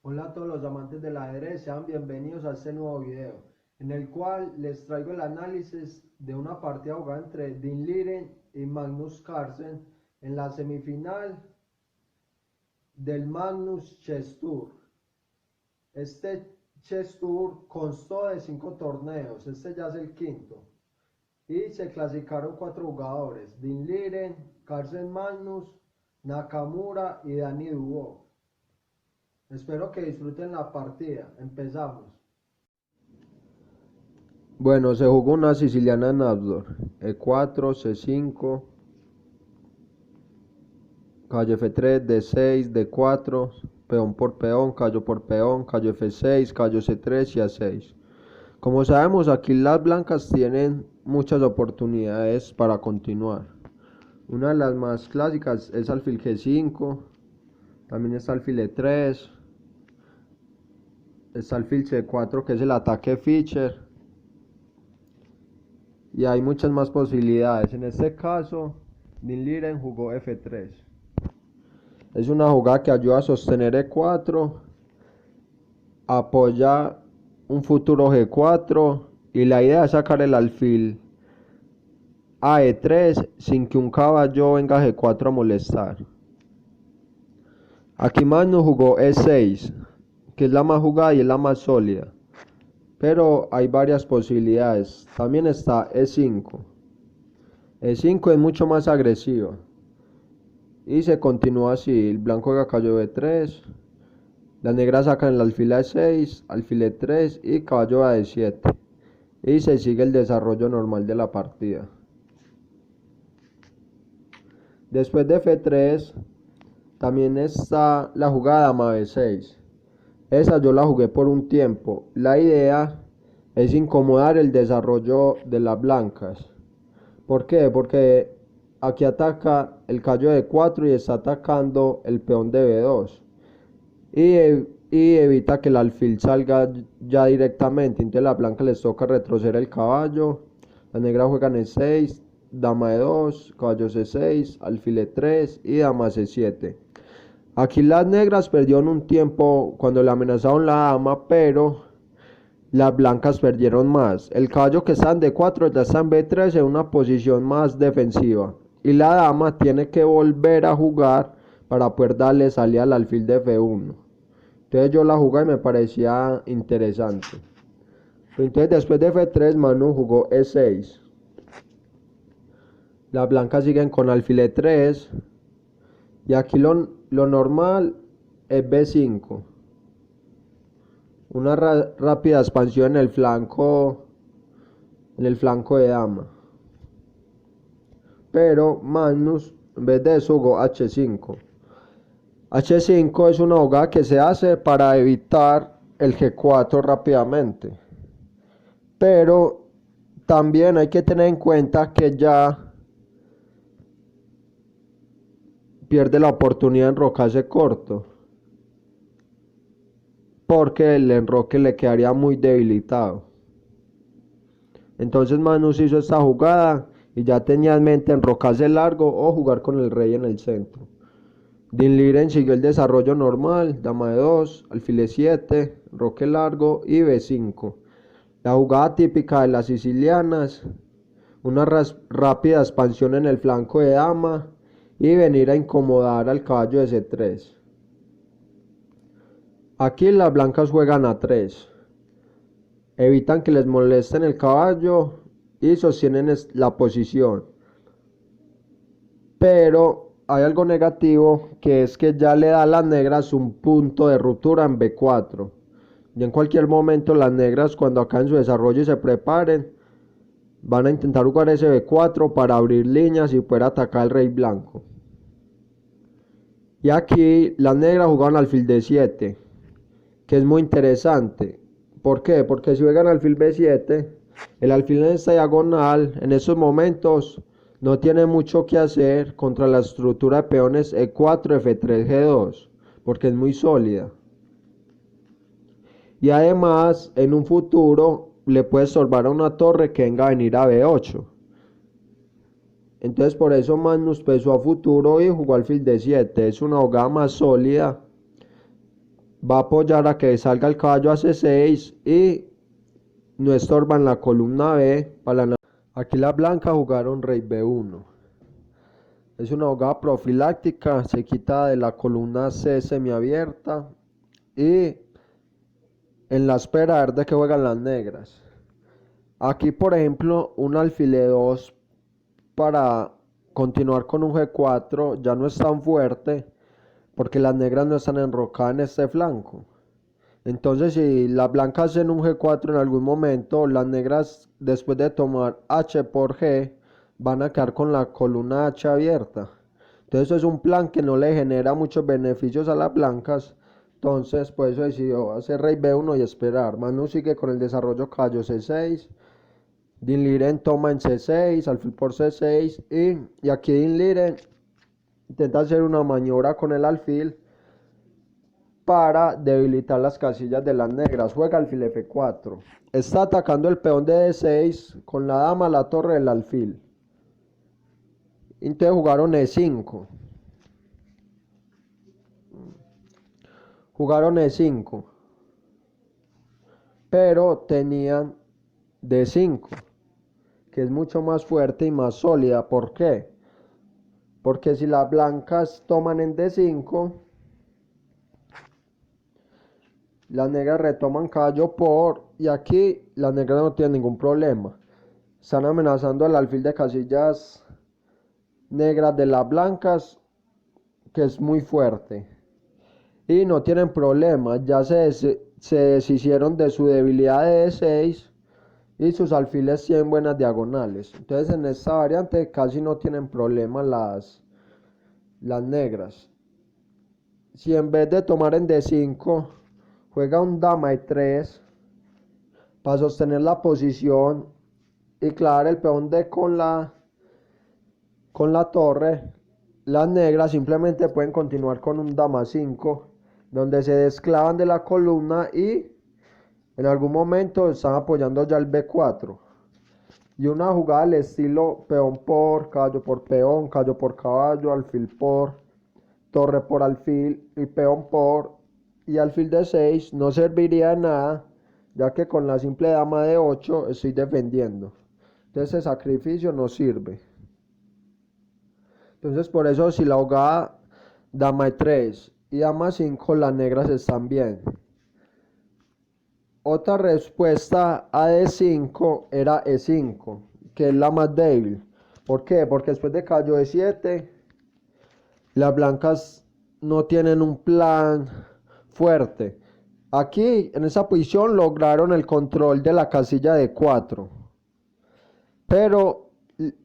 Hola a todos los amantes del ajedrez, sean bienvenidos a este nuevo video, en el cual les traigo el análisis de una partida jugada entre Dean Liren y Magnus Carlsen en la semifinal del Magnus Chess Tour. Este Chess Tour constó de 5 torneos, este ya es el quinto, y se clasificaron 4 jugadores: Dean Liren, Carlsen Magnus, Nakamura y Dani Dubov. Espero que disfruten la partida. Empezamos. Bueno, se jugó una siciliana en Abdor. E4, C5, calle F3, D6, D4, peón por peón, caballo por peón, caballo F6, caballo C3 y A6. Como sabemos, aquí las blancas tienen muchas oportunidades para continuar. Una de las más clásicas es alfil G5, también está alfil E3, está alfil C4 que es el ataque Fischer, y hay muchas más posibilidades. En este caso, Dean Liren jugó F3. Es una jugada que ayuda a sostener E4, apoya un futuro G4 y la idea es sacar el alfil a E3 sin que un caballo venga a G4 a molestar. Aquí Magnus jugó E6, que es la más jugada y es la más sólida, pero hay varias posibilidades. También está E5. E5 es mucho más agresiva y se continúa así: el blanco juega caballo B3, las negras sacan el alfil a E6, alfil E3 y caballo a D7, y se sigue el desarrollo normal de la partida. Después de F3 también está la jugada dama B6. Esa yo la jugué por un tiempo. La idea es incomodar el desarrollo de las blancas. ¿Por qué? Porque aquí ataca el caballo de 4 y está atacando el peón de B2. Y evita que el alfil salga ya directamente. Entonces a la blanca les toca retroceder el caballo. Las negras juegan E6, dama E2, caballo C6, alfil E3 y dama C7. Aquí las negras perdieron un tiempo cuando le amenazaron la dama, pero las blancas perdieron más. El caballo que está en D4 ya está en B3 en una posición más defensiva, y la dama tiene que volver a jugar para poder darle salida al alfil de F1. Entonces yo la jugué y me parecía interesante. Entonces después de F3 Manu jugó E6. Las blancas siguen con alfil E3 y aquí lo normal es B5. Una rápida expansión en el flanco de dama. Pero Magnus en vez de eso jugó H5. H5 es una jugada que se hace para evitar el G4 rápidamente. Pero también hay que tener en cuenta que ya pierde la oportunidad de enrocarse corto, porque el enroque le quedaría muy debilitado. Entonces Magnus hizo esta jugada y ya tenía en mente enrocarse largo o jugar con el rey en el centro. Dean Liren siguió el desarrollo normal: dama E2, alfil E7, enroque largo y B5. La jugada típica de las sicilianas: una rápida expansión en el flanco de dama y venir a incomodar al caballo de C3. Aquí las blancas juegan A3, evitan que les molesten el caballo y sostienen la posición. Pero hay algo negativo, que es que ya le da a las negras un punto de ruptura en B4. Y en cualquier momento las negras, cuando acaben su desarrollo y se preparen, van a intentar jugar ese B4 para abrir líneas y poder atacar al rey blanco. Y aquí las negras jugaban alfil D7, que es muy interesante. ¿Por qué? Porque si juegan alfil B7, el alfil en esta diagonal en esos momentos no tiene mucho que hacer contra la estructura de peones E4, F3, G2, porque es muy sólida. Y además en un futuro le puede estorbar a una torre que venga a venir a B8. Entonces por eso Magnus pensó a futuro y jugó alfil D7. Es una jugada más sólida va a apoyar a que salga el caballo a C6 y no estorban la columna B para la. Aquí la blanca jugaron rey B1. Es una jugada profiláctica, se quita de la columna C semiabierta y en la espera a ver de qué juegan las negras. Aquí por ejemplo un alfil E2 para continuar con un G4 ya no es tan fuerte porque las negras no están enrocadas en este flanco. Entonces si las blancas hacen un G4 en algún momento, las negras después de tomar H por G van a quedar con la columna H abierta. Entonces eso es un plan que no le genera muchos beneficios a las blancas. Entonces por eso decidió hacer rey B1 y esperar. Manu sigue con el desarrollo caballo C6. Din Liren toma en C6, alfil por C6 y aquí Din Liren intenta hacer una maniobra con el alfil para debilitar las casillas de las negras. Juega alfil F4. Está atacando el peón de D6 con la dama, la torre del alfil. Entonces jugaron E5. Jugaron E5. Pero tenían D5, que es mucho más fuerte y más sólida. ¿Por qué? Porque si las blancas toman en D5, las negras retoman caballo por, y aquí las negras no tienen ningún problema. Están amenazando al alfil de casillas negras de las blancas, que es muy fuerte. Y no tienen problema, ya se deshicieron de su debilidad de D6 y sus alfiles tienen buenas diagonales. Entonces en esta variante casi no tienen problema las negras. Si en vez de tomar en D5 juega un dama E3 para sostener la posición y clavar el peón D con la torre, las negras simplemente pueden continuar con un dama 5 donde se desclavan de la columna y en algún momento están apoyando ya el B4. Y una jugada al estilo peón por, caballo por peón, caballo por caballo, alfil por, torre por alfil y peón por y alfil de 6 no serviría de nada, ya que con la simple dama de 8 estoy defendiendo. Entonces ese sacrificio no sirve. Entonces por eso si la jugada dama E3 y dama 5 las negras están bien. Otra respuesta a D5 era E5, que es la más débil. ¿Por qué? Porque después de caballo E7 las blancas no tienen un plan fuerte. Aquí en esa posición lograron el control de la casilla de 4, pero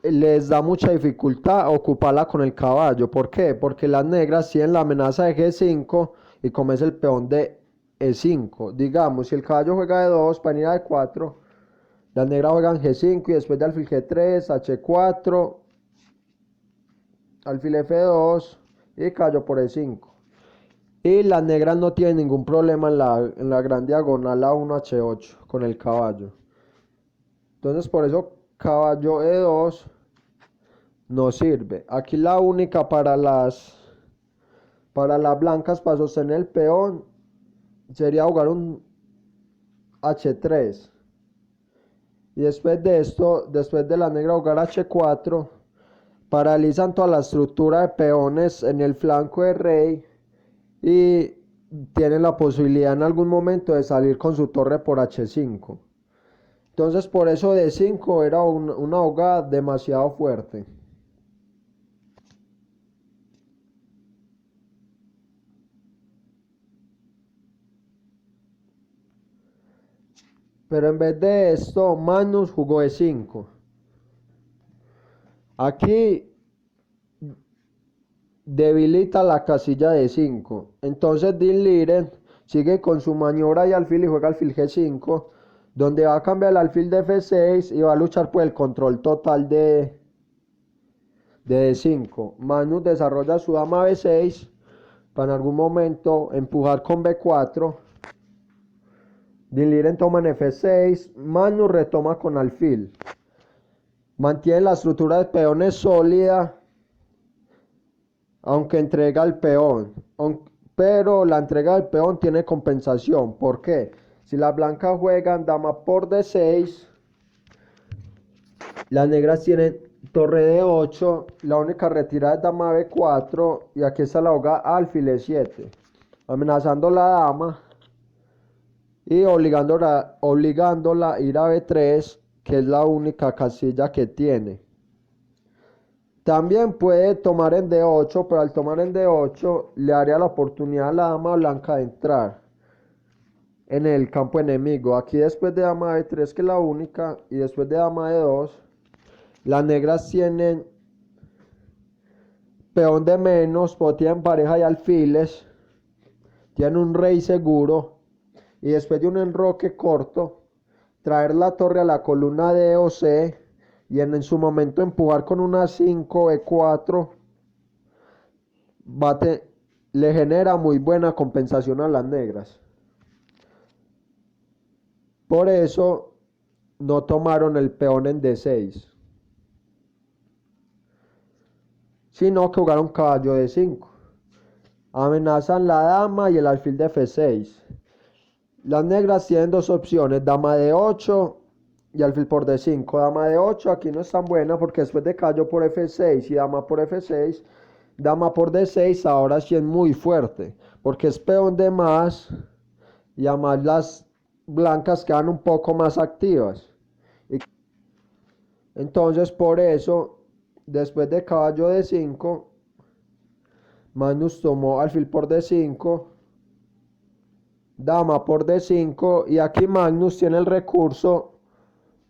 les da mucha dificultad ocuparla con el caballo. ¿Por qué? Porque las negras tienen la amenaza de G5 y como es el peón de E5. Digamos, si el caballo juega E2 para ir a E4, las negras juegan G5 y después de alfil G3, H4, alfil F2 y caballo por E5. Y las negras no tienen ningún problema en la gran diagonal A1, H8 con el caballo. Entonces por eso caballo E2 no sirve. Aquí la única para las blancas para sostener el peón sería jugar un H3. Y después de esto, después de la negra jugar H4, paralizan toda la estructura de peones en el flanco de rey y tienen la posibilidad en algún momento de salir con su torre por H5. Entonces por eso D5 era una jugada demasiado fuerte. Pero en vez de esto, Magnus jugó E5. Aquí debilita la casilla de 5. Entonces Din Liren sigue con su maniobra y alfil y juega alfil G5, donde va a cambiar el alfil de F6 y va a luchar por el control total de D5. Magnus desarrolla su dama B6 para en algún momento empujar con B4. Din Liren toma en F6, Magnus retoma con alfil. Mantiene la estructura de peones sólida, aunque entrega el peón. pero la entrega del peón tiene compensación. ¿Por qué? Si las blancas juegan dama por D6, las negras tienen torre D8, la única retirada es dama B4 y aquí está la hoga alfil E7, amenazando la dama y obligándola a ir a B3, que es la única casilla que tiene. También puede tomar en D8, pero al tomar en D8 le daría la oportunidad a la dama blanca de entrar en el campo enemigo. Aquí después de dama B3, que es la única, y después de dama D2, las negras tienen peón de menos, pues tienen pareja y alfiles, tienen un rey seguro, y después de un enroque corto, traer la torre a la columna D o C, y en su momento empujar con una 5 E4, le genera muy buena compensación a las negras. Por eso no tomaron el peón en D6, sino que jugaron caballo D5. Amenazan la dama y el alfil de F6. Las negras tienen dos opciones, dama D8 y alfil por D5. Dama D8 aquí no es tan buena porque después de caballo por F6 y dama por F6, dama por D6 ahora sí es muy fuerte, porque es peón de más y además las blancas quedan un poco más activas. Entonces por eso, después de caballo D5, Magnus tomó alfil por D5, dama por D5 y aquí Magnus tiene el recurso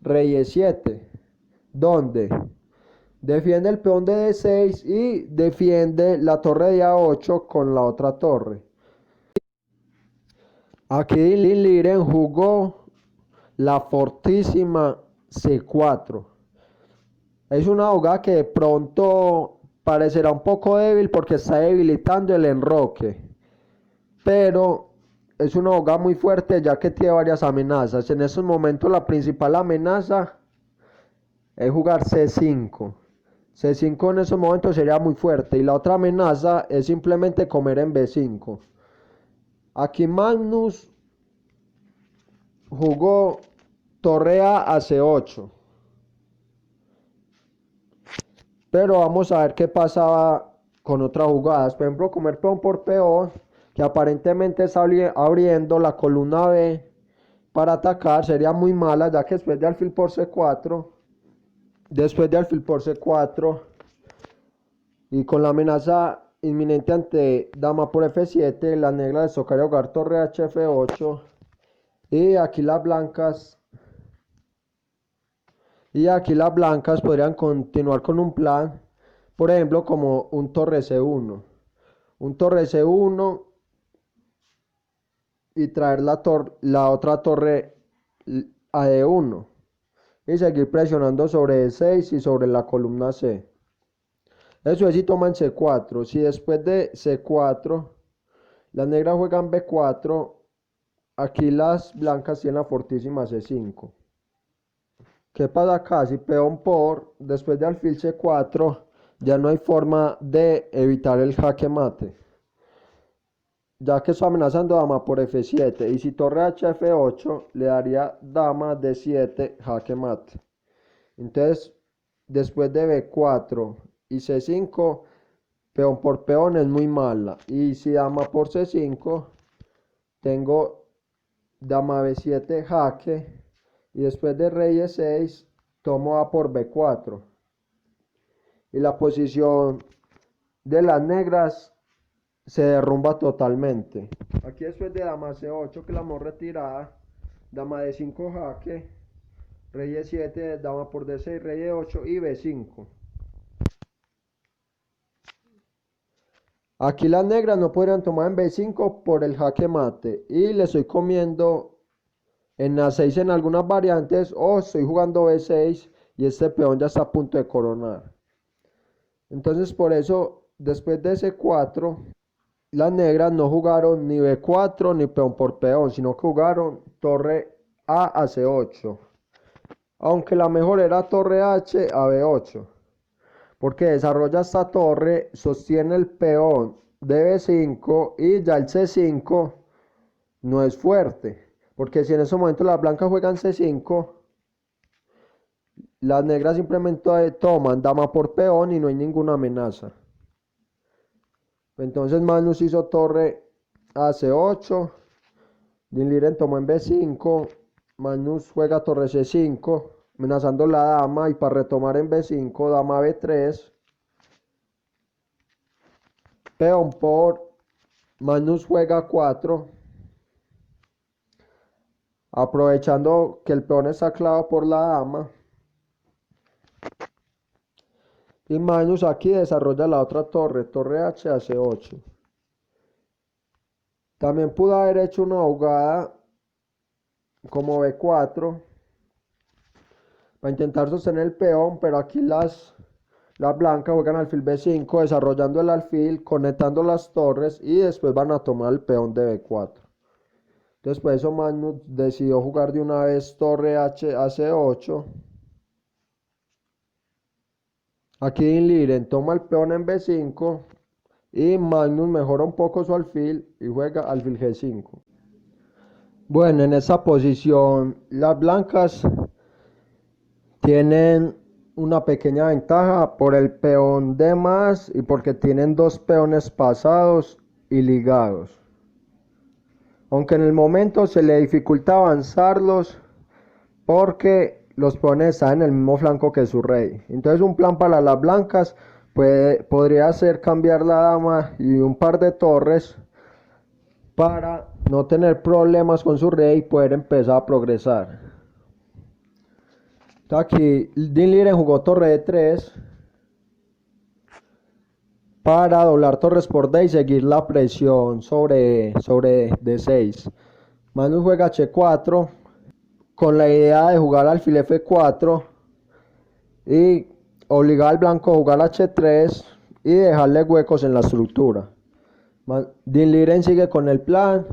rey E7, donde defiende el peón de D6 y defiende la torre de A8 con la otra torre. Aquí Liren jugó la fortísima C4. Es una jugada que de pronto parecerá un poco débil porque está debilitando el enroque, pero es una jugada muy fuerte ya que tiene varias amenazas. En estos momentos la principal amenaza es jugar C5. C5 en esos momentos sería muy fuerte y la otra amenaza es simplemente comer en B5. Aquí Magnus jugó torre A C8. Pero vamos a ver qué pasaba con otras jugadas. Por ejemplo, comer peón por peón, que aparentemente está abriendo la columna B para atacar. Sería muy mala, ya que después de alfil por C4, y con la amenaza inminente ante dama por F7, las negras les tocaría jugar torre HF8. Y aquí las blancas podrían continuar con un plan, por ejemplo, como un torre C1. Un torre C1 y traer la otra torre a D1 y seguir presionando sobre D6 y sobre la columna C. Eso es si toman C4. Si después de C4 las negras juegan B4, aquí las blancas tienen la fortísima C5. ¿Qué pasa acá? Si peón por, después de alfil C4, ya no hay forma de evitar el jaque mate, ya que está amenazando dama por F7, y si torre HF8 le daría dama D7 jaque mate. Entonces, después de B4 y C5, peón por peón es muy mala, y si dama por C5, tengo dama B7 jaque, y después de rey E6 tomo A por B4 y la posición de las negras se derrumba totalmente. Aquí después de dama C8, que la hemos retirada, dama D5 jaque, rey E7, dama por D6, rey E8 y B5. Aquí las negras no podrían tomar en B5 por el jaque mate y le estoy comiendo en A6 en algunas variantes, o estoy jugando B6 y este peón ya está a punto de coronar. Entonces por eso después de C4 las negras no jugaron ni B4 ni peón por peón, sino que jugaron torre A C8, aunque la mejor era torre H a B8, porque desarrolla esta torre, sostiene el peón de B5 y ya el C5 no es fuerte, porque si en ese momento las blancas juegan C5, las negras simplemente toman dama por peón y no hay ninguna amenaza. Entonces Magnus hizo torre a C8, Din Liren tomó en B5, Magnus juega torre C5, amenazando la dama, y para retomar en B5, dama B3, peón por, Magnus juega 4, aprovechando que el peón está clavado por la dama, y Magnus aquí desarrolla la otra torre, torre H a C8. También pudo haber hecho una jugada como B4 para intentar sostener el peón, pero aquí las blancas juegan alfil B5, desarrollando el alfil, conectando las torres, y después van a tomar el peón de B4. Entonces por eso Magnus decidió jugar de una vez torre H a C8. Aquí Din Liren toma el peón en B5 y Magnus mejora un poco su alfil y juega alfil G5. Bueno, en esa posición las blancas tienen una pequeña ventaja por el peón de más y porque tienen dos peones pasados y ligados. Aunque en el momento se le dificulta avanzarlos porque los peones están en el mismo flanco que su rey. Entonces un plan para las blancas podría ser cambiar la dama y un par de torres para no tener problemas con su rey y poder empezar a progresar. Aquí Din Liren jugó torre D3 para doblar torres por D y seguir la presión sobre D6. Magnus juega H4 con la idea de jugar alfil F4 y obligar al blanco a jugar H3 y dejarle huecos en la estructura. Din Liren sigue con el plan.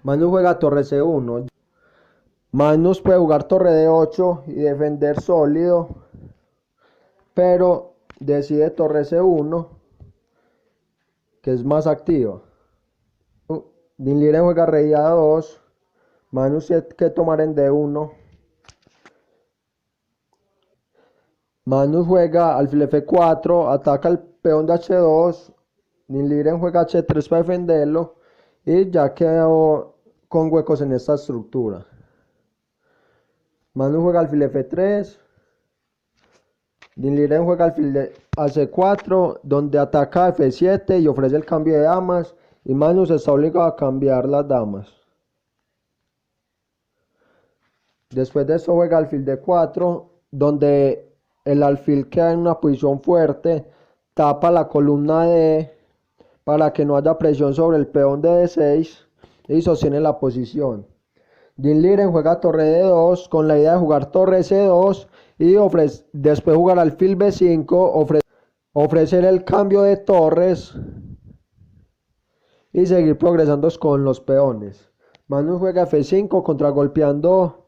Magnus juega torre C1. Magnus puede jugar torre D8 y defender sólido, pero decide torre C1, que es más activa. Din Liren juega rey A2, Magnus tiene que tomar en D1. Magnus juega alfil F4, ataca el peón de H2, Din Liren juega H3 para defenderlo y ya quedó con huecos en esta estructura. Magnus juega alfil F3, Din Liren juega alfil a C4, donde ataca F7 y ofrece el cambio de damas, y Magnus está obligado a cambiar las damas. Después de esto juega alfil D4, donde el alfil queda en una posición fuerte, tapa la columna D para que no haya presión sobre el peón de D6 y sostiene la posición. Din Liren juega torre D2 con la idea de jugar torre C2 y después jugar alfil B5, ofrecer el cambio de torres y seguir progresando con los peones. Magnus juega F5 contragolpeando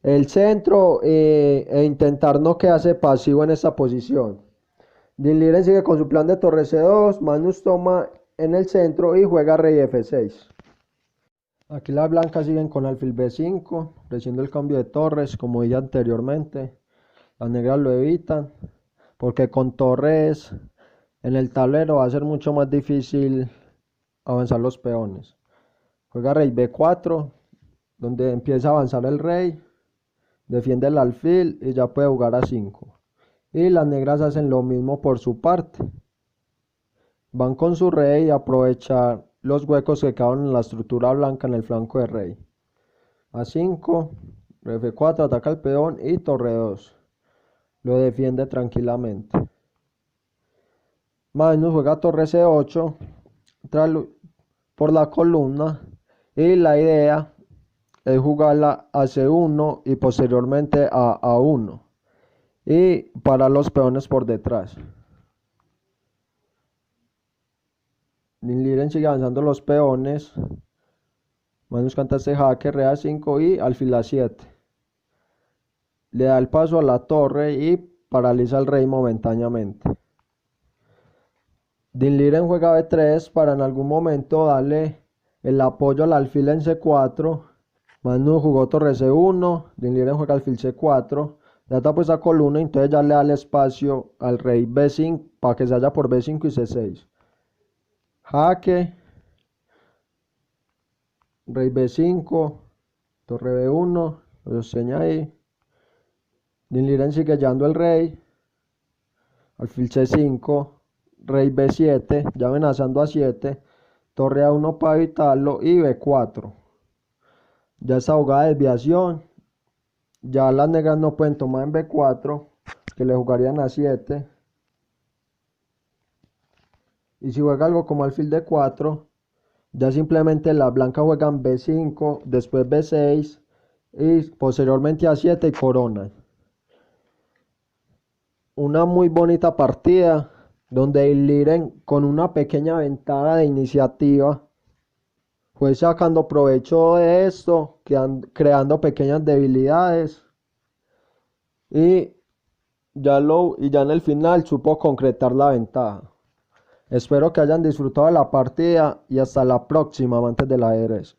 el centro e intentar no quedarse pasivo en esta posición. Din Liren sigue con su plan de torre C2, Magnus toma en el centro y juega rey F6. Aquí las blancas siguen con alfil B5, ofreciendo el cambio de torres, como dije anteriormente. Las negras lo evitan, porque con torres en el tablero va a ser mucho más difícil avanzar los peones. Juega rey B4, donde empieza a avanzar el rey, defiende el alfil y ya puede jugar A5. Y las negras hacen lo mismo por su parte. Van con su rey y aprovechar los huecos que quedan en la estructura blanca en el flanco de rey. A5, F4, ataca el peón y torre 2. Lo defiende tranquilamente. Magnus juega torre C8 por la columna y la idea es jugarla a C1 y posteriormente a A1 y para los peones por detrás. Din Liren sigue avanzando los peones. Magnus canta este jaque, rey A5 y alfil A7. Le da el paso a la torre y paraliza al rey momentáneamente. Din Liren juega B3 para en algún momento darle el apoyo al alfil en C4. Magnus jugó torre C1, Din Liren juega alfil C4. Ya está pues a columna, entonces ya le da el espacio al rey B5 para que se vaya por B5 y C6. Jaque, rey B5, torre B1, lo enseña ahí. Din Liren sigue llevando el rey, alfil C5, rey B7, ya amenazando a 7, torre A1 para evitarlo y B4. Ya esa jugada de desviación, ya las negras no pueden tomar en B4, que le jugarían a 7. Y si juega algo como alfil D4, ya simplemente las blancas juegan B5, después B6 y posteriormente A7 y coronan. Una muy bonita partida donde Din Liren con una pequeña ventaja de iniciativa fue sacando provecho de esto, creando pequeñas debilidades y ya en el final supo concretar la ventaja. Espero que hayan disfrutado de la partida y hasta la próxima, amantes del ajedrez.